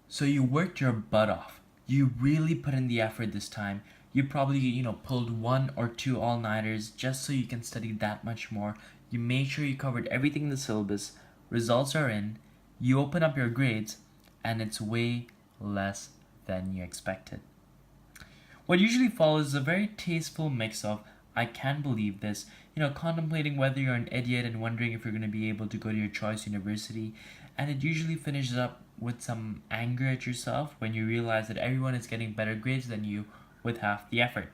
So you worked your butt off. You really put in the effort this time. You probably, pulled one or two all-nighters just so you can study that much more. You made sure you covered everything in the syllabus. Results are in. You open up your grades, and it's way less than you expected. What usually follows is a very tasteful mix of I can't believe this, contemplating whether you're an idiot and wondering if you're going to be able to go to your choice university, and it usually finishes up with some anger at yourself when you realize that everyone is getting better grades than you with half the effort.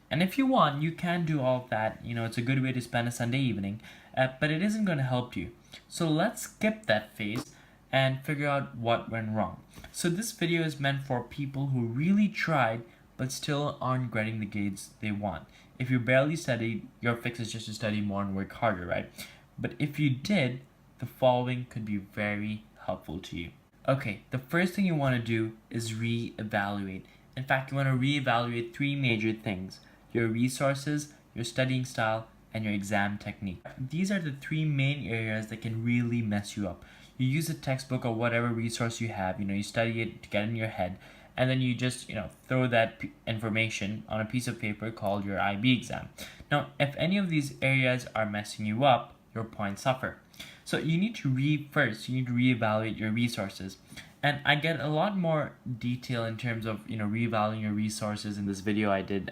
And if you want, you can do all of that. It's a good way to spend a Sunday evening, but it isn't going to help you. So let's skip that phase and figure out what went wrong. So this video is meant for people who really tried but still aren't getting the grades they want. If you barely studied, your fix is just to study more and work harder, right? But if you did, the following could be very helpful to you. Okay, the first thing you want to do is reevaluate. In fact, you want to reevaluate three major things: your resources, your studying style, and your exam technique. These are the three main areas that can really mess you up. You use a textbook or whatever resource you have, you study it to get in your head, and then you just, throw that information on a piece of paper called your IB exam. Now, if any of these areas are messing you up, your points suffer. So you need to reevaluate your resources. And I get a lot more detail in terms of, reevaluating your resources in this video I did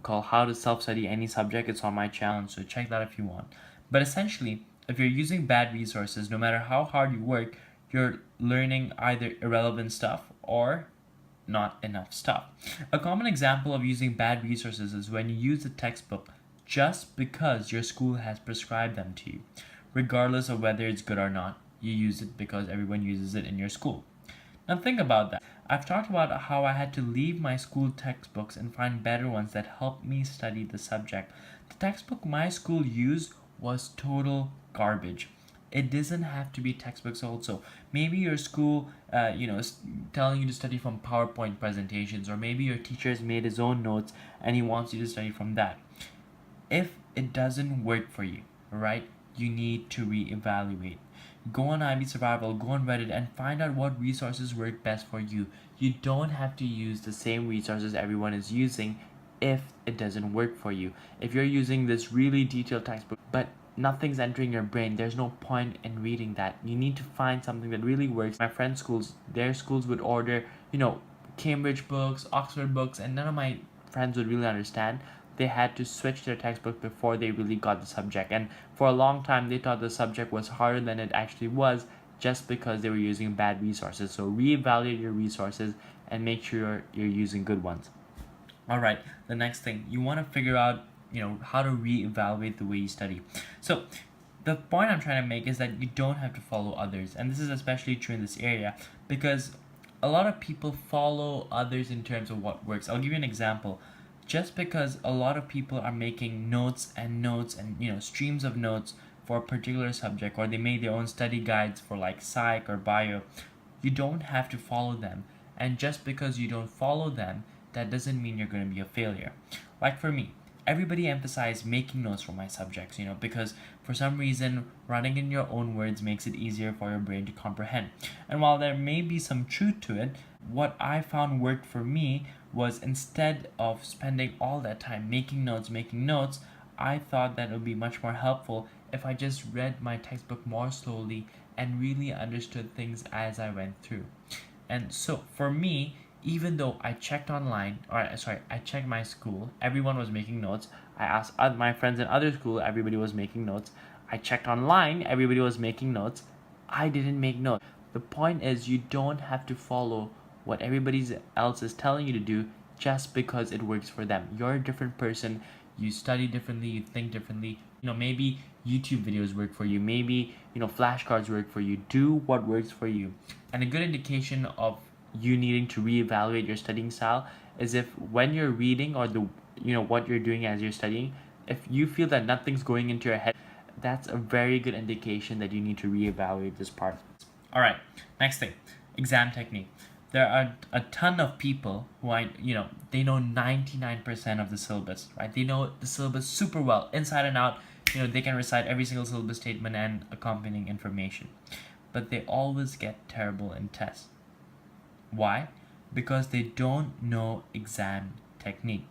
called How to Self-Study Any Subject. It's on my channel, so check that if you want. But essentially, if you're using bad resources, no matter how hard you work, you're learning either irrelevant stuff or not enough stuff. A common example of using bad resources is when you use a textbook just because your school has prescribed them to you. Regardless of whether it's good or not, you use it because everyone uses it in your school. Now think about that. I've talked about how I had to leave my school textbooks and find better ones that helped me study the subject. The textbook my school used was total garbage. It doesn't have to be textbooks also. Maybe your school, is telling you to study from PowerPoint presentations, or maybe your teacher has made his own notes and he wants you to study from that. If it doesn't work for you, right, you need to reevaluate. Go on IB Survival, go on Reddit, and find out what resources work best for you. You don't have to use the same resources everyone is using if it doesn't work for you. If you're using this really detailed textbook, but nothing's entering your brain, there's no point in reading that. You need to find something that really works. My friends' schools, their schools would order, Cambridge books, Oxford books, and none of my friends would really understand. They had to switch their textbook before they really got the subject, and for a long time they thought the subject was harder than it actually was just because they were using bad resources. So reevaluate your resources and make sure you're using good ones. All right, the next thing, you want to figure out how to reevaluate the way you study. So the point I'm trying to make is that you don't have to follow others, and this is especially true in this area because a lot of people follow others in terms of what works. I'll give you an example. Just because a lot of people are making notes and streams of notes for a particular subject, or they made their own study guides for like psych or bio, you don't have to follow them. And just because you don't follow them, that doesn't mean you're going to be a failure. Like for me, everybody emphasized making notes for my subjects, because for some reason writing in your own words makes it easier for your brain to comprehend. And while there may be some truth to it, what I found worked for me was, instead of spending all that time making notes, I thought that it would be much more helpful if I just read my textbook more slowly and really understood things as I went through. And so for me, even though I checked online, I checked my school, everyone was making notes. I asked my friends in other school, everybody was making notes. I checked online, everybody was making notes. I didn't make notes. The point is, you don't have to follow what everybody else is telling you to do just because it works for them. You're a different person. You study differently, you think differently. Maybe YouTube videos work for you. Maybe, flashcards work for you. Do what works for you. And a good indication of you needing to reevaluate your studying style is if when you're reading, or what you're doing as you're studying, if you feel that nothing's going into your head, that's a very good indication that you need to reevaluate this part. All right, next thing, exam technique. There are a ton of people who they know 99% of the syllabus, right? They know the syllabus super well, inside and out. They can recite every single syllabus statement and accompanying information, but they always get terrible in tests. Why? Because they don't know exam technique.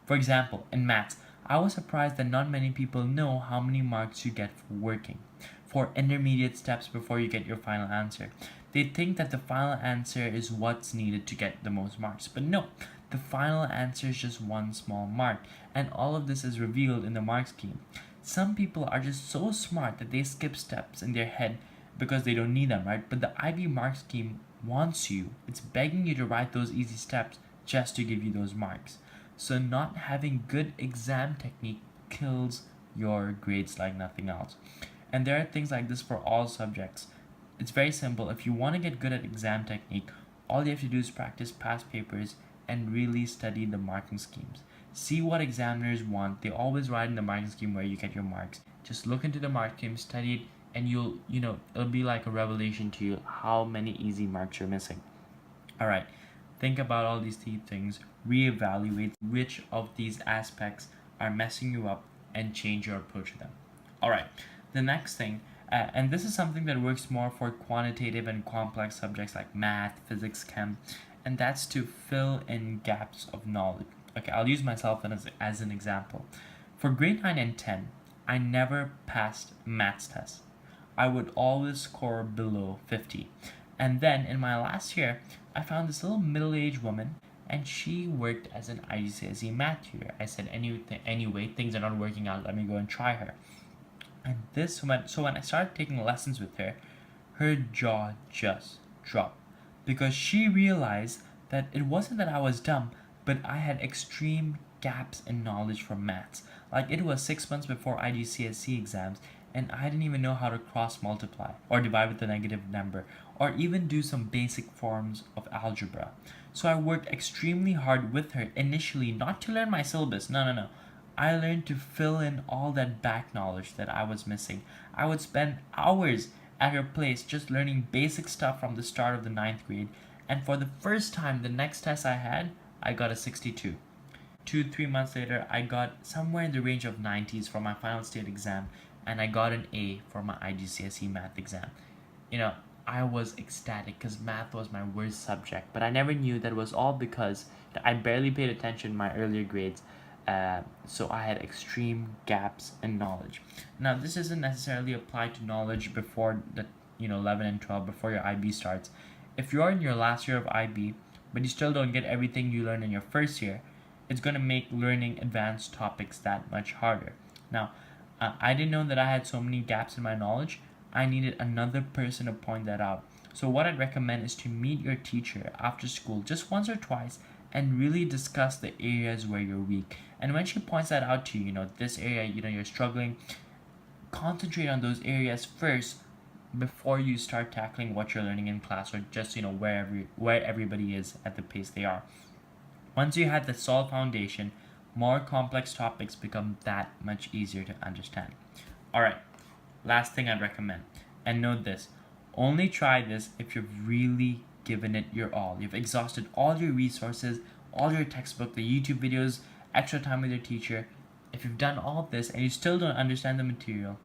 For example, in maths, I was surprised that not many people know how many marks you get for working, for intermediate steps before you get your final answer. They think that the final answer is what's needed to get the most marks, but no, the final answer is just one small mark, and all of this is revealed in the mark scheme. Some people are just so smart that they skip steps in their head because they don't need them, right? But the IB mark scheme wants you, it's begging you to write those easy steps just to give you those marks. So, not having good exam technique kills your grades like nothing else. And there are things like this for all subjects. It's very simple. If you want to get good at exam technique, all you have to do is practice past papers and really study the marking schemes. See what examiners want. They always write in the marking scheme where you get your marks. Just look into the mark scheme, study it, and it'll be like a revelation to you how many easy marks you're missing. All right. Think about all these three things, reevaluate which of these aspects are messing you up, and change your approach to them. All right, the next thing, and this is something that works more for quantitative and complex subjects like math, physics, chem, and that's to fill in gaps of knowledge. Okay, I'll use myself as an example. For grade 9 and 10, I never passed maths tests. I would always score below 50. And then in my last year, I found this little middle-aged woman, and she worked as an IGCSE math tutor. I said, anyway, things are not working out. Let me go and try her. And when I started taking lessons with her, her jaw just dropped because she realized that it wasn't that I was dumb, but I had extreme gaps in knowledge for maths. Like it was 6 months before IGCSE exams, and I didn't even know how to cross multiply or divide with a negative number or even do some basic forms of algebra. So I worked extremely hard with her initially, not to learn my syllabus. No. I learned to fill in all that back knowledge that I was missing. I would spend hours at her place just learning basic stuff from the start of the ninth grade. And for the first time, the next test I had, I got a 62. 2-3 months later, I got somewhere in the range of 90s for my final state exam, and I got an A for my IGCSE math exam. I was ecstatic because math was my worst subject, but I never knew that it was all because I barely paid attention in my earlier grades, so I had extreme gaps in knowledge. Now, this isn't necessarily applied to knowledge before the 11 and 12, before your IB starts. If you're in your last year of IB, but you still don't get everything you learned in your first year, it's going to make learning advanced topics that much harder. Now, I didn't know that I had so many gaps in my knowledge. I needed another person to point that out. So what I'd recommend is to meet your teacher after school just once or twice and really discuss the areas where you're weak. And when she points that out to you, this area, you're struggling, concentrate on those areas first before you start tackling what you're learning in class or just, where everybody is at the pace they are. Once you have the solid foundation, more complex topics become that much easier to understand. All right, last thing I'd recommend, and note this, only try this if you've really given it your all. You've exhausted all your resources, all your textbook, the YouTube videos, extra time with your teacher. If you've done all of this and you still don't understand the material,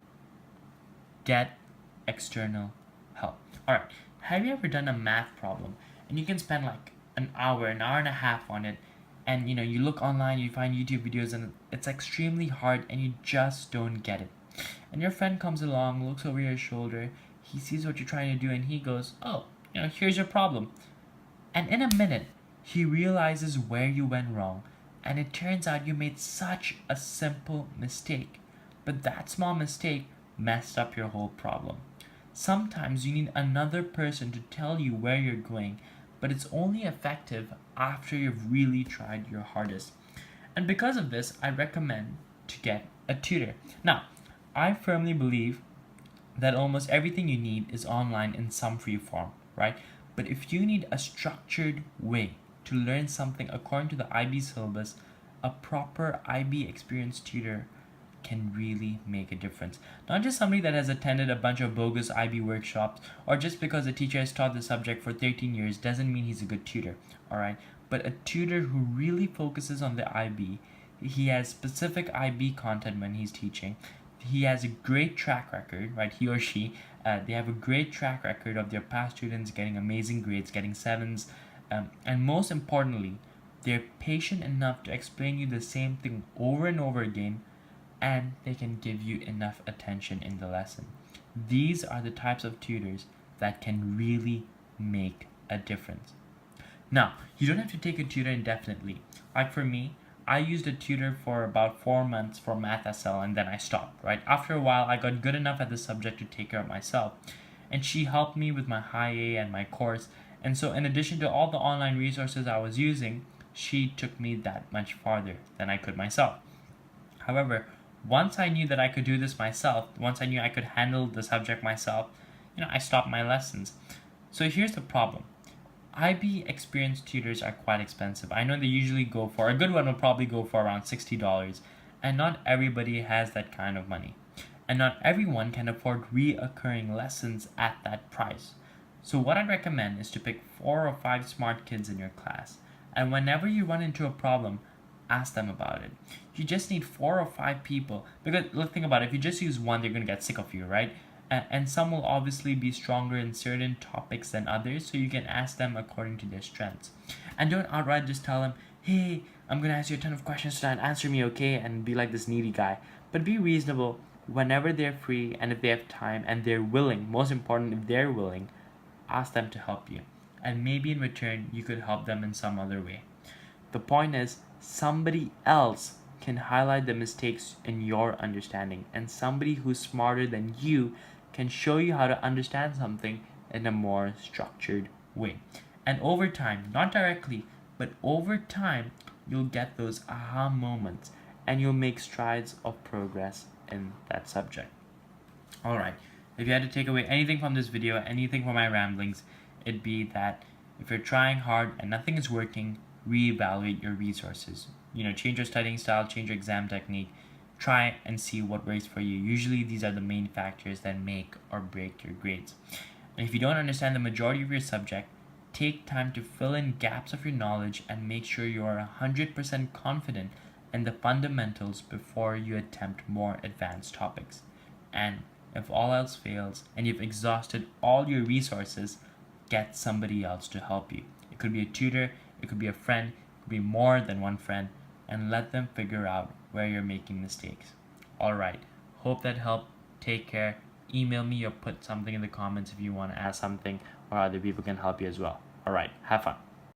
get external help. All right, have you ever done a math problem and you can spend like an hour and a half on it, and you look online, you find YouTube videos, and it's extremely hard and you just don't get it, and your friend comes along, looks over your shoulder, he sees what you're trying to do, and he goes, oh, here's your problem, and in a minute he realizes where you went wrong, and it turns out you made such a simple mistake, but that small mistake messed up your whole problem. Sometimes you need another person to tell you where you're going, but it's only effective after you've really tried your hardest. And because of this, I recommend to get a tutor. Now, I firmly believe that almost everything you need is online in some free form, right? But if you need a structured way to learn something according to the IB syllabus, a proper IB experienced tutor can really make a difference. Not just somebody that has attended a bunch of bogus IB workshops, or just because a teacher has taught the subject for 13 years doesn't mean he's a good tutor, alright? But a tutor who really focuses on the IB, he has specific IB content when he's teaching, he has a great track record, right? He or she, they have a great track record of their past students getting amazing grades, getting sevens, And most importantly, they're patient enough to explain you the same thing over and over again, and they can give you enough attention in the lesson. These are the types of tutors that can really make a difference. Now, you don't have to take a tutor indefinitely. Like for me, I used a tutor for about 4 months for Math SL and then I stopped, right? After a while, I got good enough at the subject to take care of myself. And she helped me with my high A and my course. And so, in addition to all the online resources I was using, she took me that much farther than I could myself. However, once I knew that I could do this myself, once I knew I could handle the subject myself, I stopped my lessons. So here's the problem. IB experienced tutors are quite expensive. I know they usually go for, a good one will probably go for around $60, and not everybody has that kind of money. And not everyone can afford reoccurring lessons at that price. So what I'd recommend is to pick 4 or 5 smart kids in your class, and whenever you run into a problem, ask them about it. You just need 4 or 5 people, because look, think about it, if you just use one, they're going to get sick of you, right? And some will obviously be stronger in certain topics than others, so you can ask them according to their strengths. And don't outright just tell them, hey, I'm going to ask you a ton of questions tonight, answer me, okay? And be like this needy guy. But be reasonable whenever they're free and if they have time and they're willing. Most important, if they're willing, ask them to help you. And maybe in return, you could help them in some other way. The point is, somebody else can highlight the mistakes in your understanding, and somebody who's smarter than you can show you how to understand something in a more structured way. And over time, not directly, but over time, you'll get those aha moments and you'll make strides of progress in that subject. Alright, if you had to take away anything from this video, anything from my ramblings, it'd be that if you're trying hard and nothing is working, reevaluate your resources. Change your studying style, change your exam technique, try and see what works for you. Usually these are the main factors that make or break your grades. And if you don't understand the majority of your subject, take time to fill in gaps of your knowledge and make sure you are 100% confident in the fundamentals before you attempt more advanced topics. And if all else fails and you've exhausted all your resources, get somebody else to help you. It could be a tutor, it could be a friend, it could be more than one friend, and let them figure out where you're making mistakes. Alright, hope that helped. Take care. Email me or put something in the comments if you want to ask something, or other people can help you as well. Alright, have fun.